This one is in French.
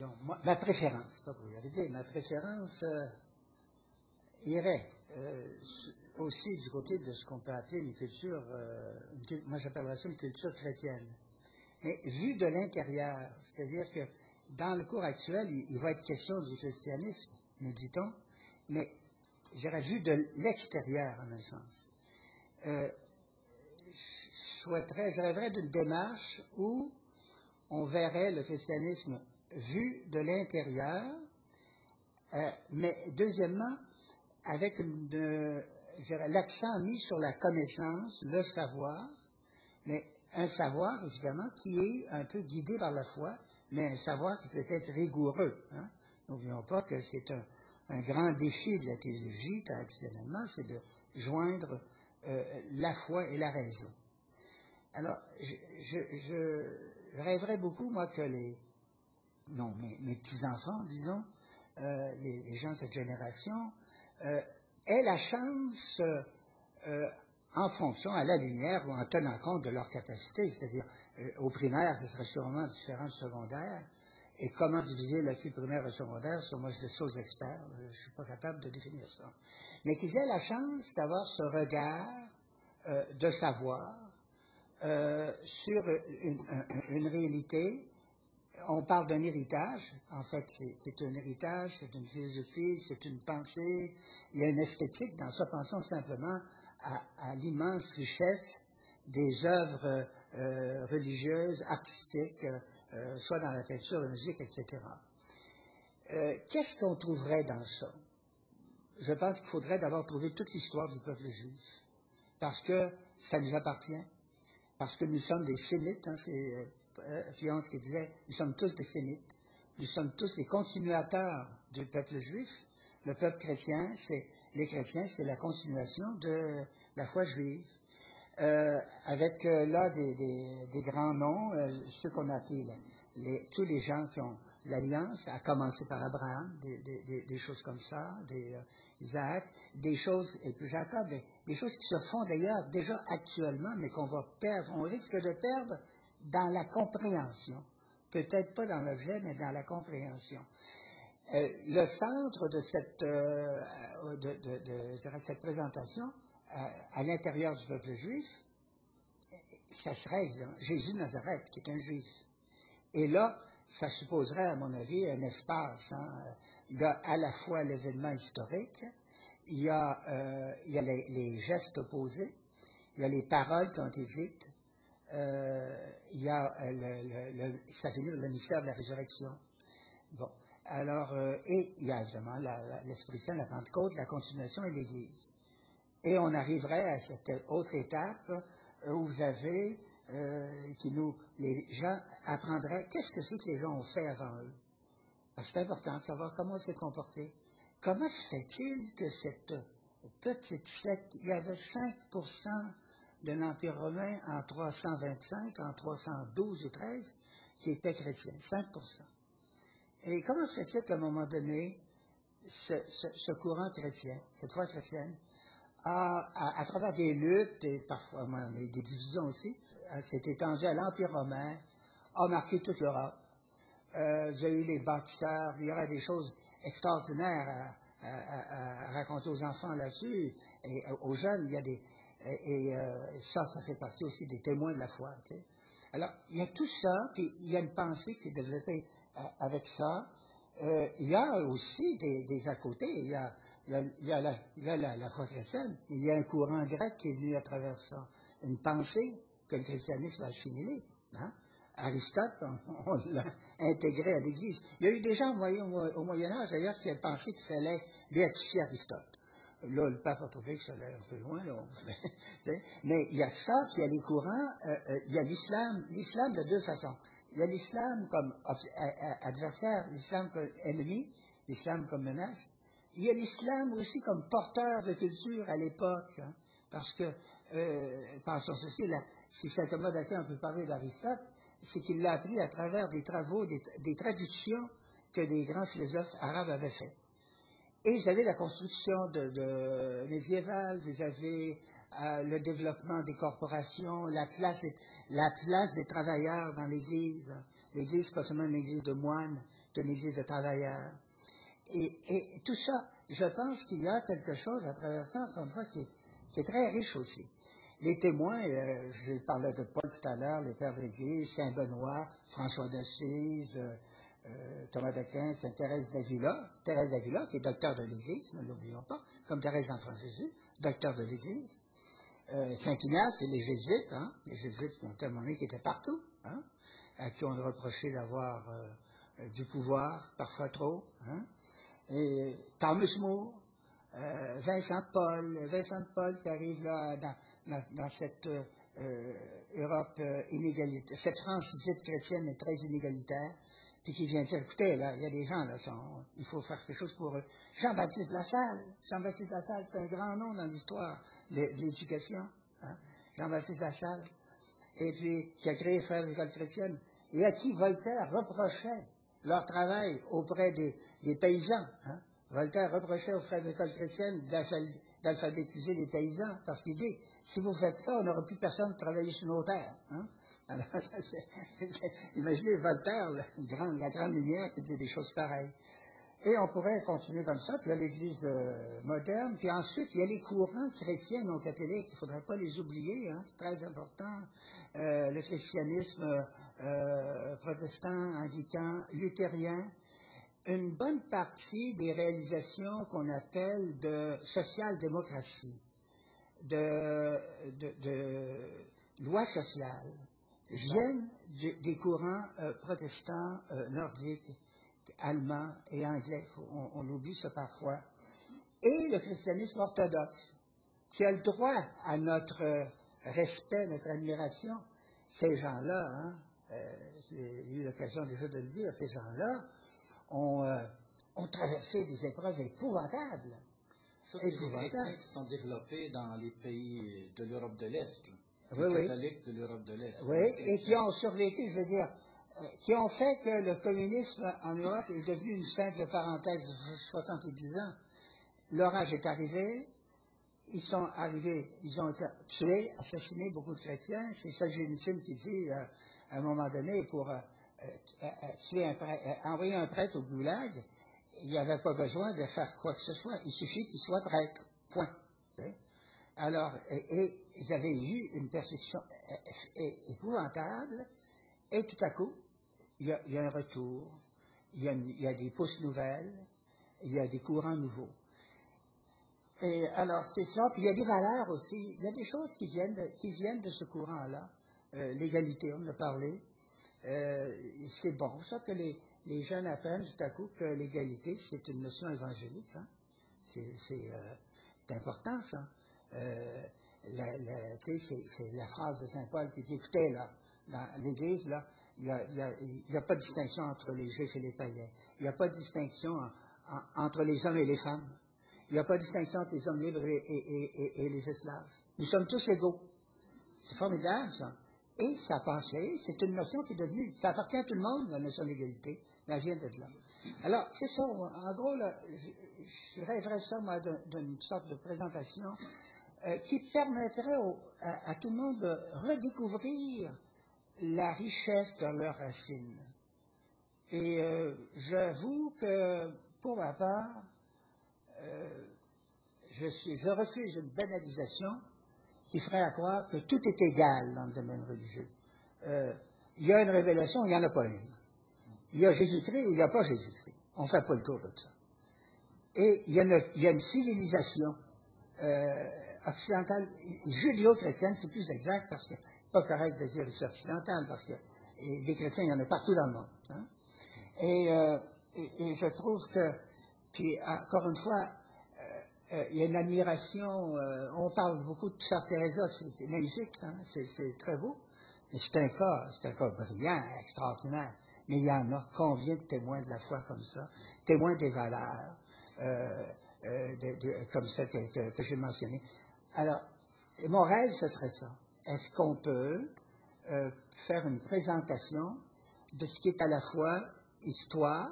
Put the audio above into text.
Donc, moi, ma préférence, pas pour y arriver, ma préférence irait aussi du côté de ce qu'on peut appeler une culture, moi j'appellerais ça une culture chrétienne. Mais vue de l'intérieur, c'est-à-dire que dans le cours actuel, il va être question du christianisme, nous dit-on, mais j'aurais vu de l'extérieur, en un sens. Je rêverais d'une démarche où on verrait le christianisme vu de l'intérieur, mais deuxièmement, avec l'accent mis sur la connaissance, le savoir, mais un savoir, évidemment, qui est un peu guidé par la foi, mais un savoir qui peut être rigoureux. Hein? N'oublions pas que c'est un grand défi de la théologie, traditionnellement, c'est de joindre la foi et la raison. Alors, je rêverais beaucoup, moi, que mes petits-enfants, disons, les gens de cette génération, aient la chance, en fonction, à la lumière, ou en tenant compte de leur capacité, c'est-à-dire, au primaire, ce serait sûrement différent du secondaire, et comment diviser la fille primaire et secondaire, ça, moi, je laisse ça aux experts, je ne suis pas capable de définir ça. Mais qu'ils aient la chance d'avoir ce regard de savoir sur une réalité. On parle d'un héritage. En fait, c'est un héritage, c'est une philosophie, c'est une pensée. Il y a une esthétique dans ça. Pensons simplement à l'immense richesse des œuvres religieuses, artistiques, soit dans la peinture, la musique, etc. Qu'est-ce qu'on trouverait dans ça? Je pense qu'il faudrait d'abord trouver toute l'histoire du peuple juif, parce que ça nous appartient, parce que nous sommes des sémites, hein, c'est Pion qui disait, nous sommes tous des sémites, nous sommes tous les continuateurs du peuple juif. Le peuple chrétien, les chrétiens, c'est la continuation de la foi juive. Avec là des grands noms, ceux qu'on a appelés tous les gens qui ont l'alliance, à commencer par Abraham, des choses comme ça, Isaac, des choses, et puis Jacob, des choses qui se font d'ailleurs déjà actuellement, mais qu'on va perdre, on risque de perdre dans la compréhension. Peut-être pas dans l'objet, mais dans la compréhension. Le centre de cette présentation, à l'intérieur du peuple juif, ça serait évidemment Jésus de Nazareth, qui est un juif. Et là, ça supposerait, à mon avis, un espace. Hein. Il y a à la fois l'événement historique, il y a les gestes posés, il y a les paroles qui ont été dites, il y a ça finit le mystère de la résurrection. Bon, alors, et il y a évidemment l'Esprit Saint, la Pentecôte, la continuation et l'Église. Et on arriverait à cette autre étape où vous avez, les gens apprendraient qu'est-ce que c'est que les gens ont fait avant eux. Parce que c'est important de savoir comment on s'est comporté. Comment se fait-il que cette petite secte, il y avait 5% de l'Empire romain en 325, en 312 ou 13, qui étaient chrétiens, 5%. Et comment se fait-il qu'à un moment donné, ce courant chrétien, cette foi chrétienne, à travers des luttes et parfois des divisions aussi, s'est étendu à l'Empire romain, a marqué toute l'Europe. Vous avez eu les bâtisseurs, il y aura des choses extraordinaires à raconter aux enfants là-dessus, et aux jeunes, il y a ça fait partie aussi des témoins de la foi. Tu sais. Alors, il y a tout ça, puis il y a une pensée qui s'est développée avec ça. Il y a aussi des à côté, il y a la foi chrétienne, il y a un courant grec qui est venu à travers ça, une pensée que le christianisme a assimilée. Hein? Aristote, on l'a intégré à l'Église. Il y a eu des gens au Moyen-Âge, d'ailleurs, qui avaient pensé qu'il fallait béatifier Aristote. Là, le pape a trouvé que ça allait un peu loin. Là, mais il y a ça, puis il y a les courants, il y a l'islam de deux façons. Il y a l'islam comme adversaire, l'islam comme ennemi, l'islam comme menace. Il y a l'islam aussi comme porteur de culture à l'époque, hein, parce que, pensons ceci, si saint Thomas d'Aquin peut parler d'Aristote, c'est qu'il l'a appris à travers des travaux, des traductions que des grands philosophes arabes avaient fait. Et vous avez la construction médiévale, vous avez le développement des corporations, la place des travailleurs dans l'Église. L'Église, pas seulement une église de moines c'est une église de travailleurs. Et tout ça, je pense qu'il y a quelque chose à travers ça, encore une fois, qui est très riche aussi. Les témoins, je parlais de Paul tout à l'heure, les pères de l'Église, Saint-Benoît, François d'Assise, Thomas d'Aquin, Sainte Thérèse d'Avila. Thérèse d'Avila, qui est docteur de l'Église, ne l'oublions pas, comme Thérèse d'Enfant Jésus, docteur de l'Église. Saint-Ignace et les Jésuites, les Jésuites qui ont témoigné, qui étaient partout, à qui on reprochait d'avoir du pouvoir, parfois trop. Et Thomas More, Vincent de Paul qui arrive là dans cette Europe inégalitaire, cette France dite chrétienne mais très inégalitaire, puis qui vient dire, écoutez, là, il y a des gens, là, il faut faire quelque chose pour eux. Jean-Baptiste Lassalle, c'est un grand nom dans l'histoire de l'éducation. Jean-Baptiste Lassalle, et puis qui a créé les Frères des écoles chrétiennes, et à qui Voltaire reprochait leur travail auprès des paysans. Voltaire reprochait aux Frères des écoles chrétiennes d'alphabétiser les paysans, parce qu'il dit, si vous faites ça, on n'aura plus personne pour travailler sur nos terres. Alors, imaginez Voltaire, la grande lumière, qui dit des choses pareilles. Et on pourrait continuer comme ça, puis il y a l'Église moderne, puis ensuite, il y a les courants chrétiens non catholiques, il ne faudrait pas les oublier, c'est très important. Le christianisme protestant, anglican, luthérien, une bonne partie des réalisations qu'on appelle de social-démocratie, de loi sociale, viennent des courants protestants nordiques, allemands et anglais, on oublie ça parfois, et le christianisme orthodoxe, qui a le droit à notre respect, notre admiration. Ces gens-là, j'ai eu l'occasion déjà de le dire, ces gens-là ont traversé des épreuves épouvantables. Ça, c'est les chrétiens qui sont développés dans les pays de l'Europe de l'Est, les catholiques de l'Europe de l'Est. Oui, et qui ont survécu, je veux dire, qui ont fait que le communisme en Europe est devenu une simple parenthèse de 70 ans. L'orage est arrivé, ils ont été tués, assassinés, beaucoup de chrétiens. C'est Solzhenitsyn qui dit, à un moment donné, pour envoyer un prêtre au goulag, il n'y avait pas besoin de faire quoi que ce soit. Il suffit qu'il soit prêtre. Point. Alors, et ils avaient eu une persécution épouvantable, et tout à coup, il y a un retour, il y a des pousses nouvelles, il y a des courants nouveaux. Et alors, c'est ça. Puis il y a des valeurs aussi. Il y a des choses qui viennent de ce courant-là. L'égalité, on en a parlé. C'est bon, ça que les jeunes apprennent tout à coup que l'égalité, c'est une notion évangélique. C'est important, ça. C'est la phrase de Saint Paul qui dit, écoutez, là, dans l'Église, là, il n'y a pas de distinction entre les Juifs et les païens. Il n'y a pas de distinction entre les hommes et les femmes. Il n'y a pas de distinction entre les hommes libres et les esclaves. Nous sommes tous égaux. C'est formidable, ça. Et ça a passé, c'est une notion qui est devenue, ça appartient à tout le monde, la notion d'égalité, mais elle vient de là. Alors, c'est ça, en gros, là, je rêverais ça, moi, d'une sorte de présentation qui permettrait à tout le monde de redécouvrir la richesse de leurs racines. Et j'avoue que, pour ma part, je refuse une banalisation qui ferait à croire que tout est égal dans le domaine religieux. Il y a une révélation, il n'y en a pas une. Il y a Jésus-Christ ou il n'y a pas Jésus-Christ. On ne fait pas le tour de ça. Et il y a une civilisation occidentale, judéo-chrétienne, c'est plus exact, parce que c'est pas correct de dire ici occidentale, parce que des chrétiens, il y en a partout dans le monde. Et je trouve que, puis encore une fois, il y a une admiration, on parle beaucoup de Sœur Teresa, c'est magnifique, c'est très beau, mais c'est un cas brillant, extraordinaire. Mais il y en a combien de témoins de la foi comme ça, témoins des valeurs, comme celle que j'ai mentionnée. Alors, mon rêve, ce serait ça. Est-ce qu'on peut faire une présentation de ce qui est à la fois histoire,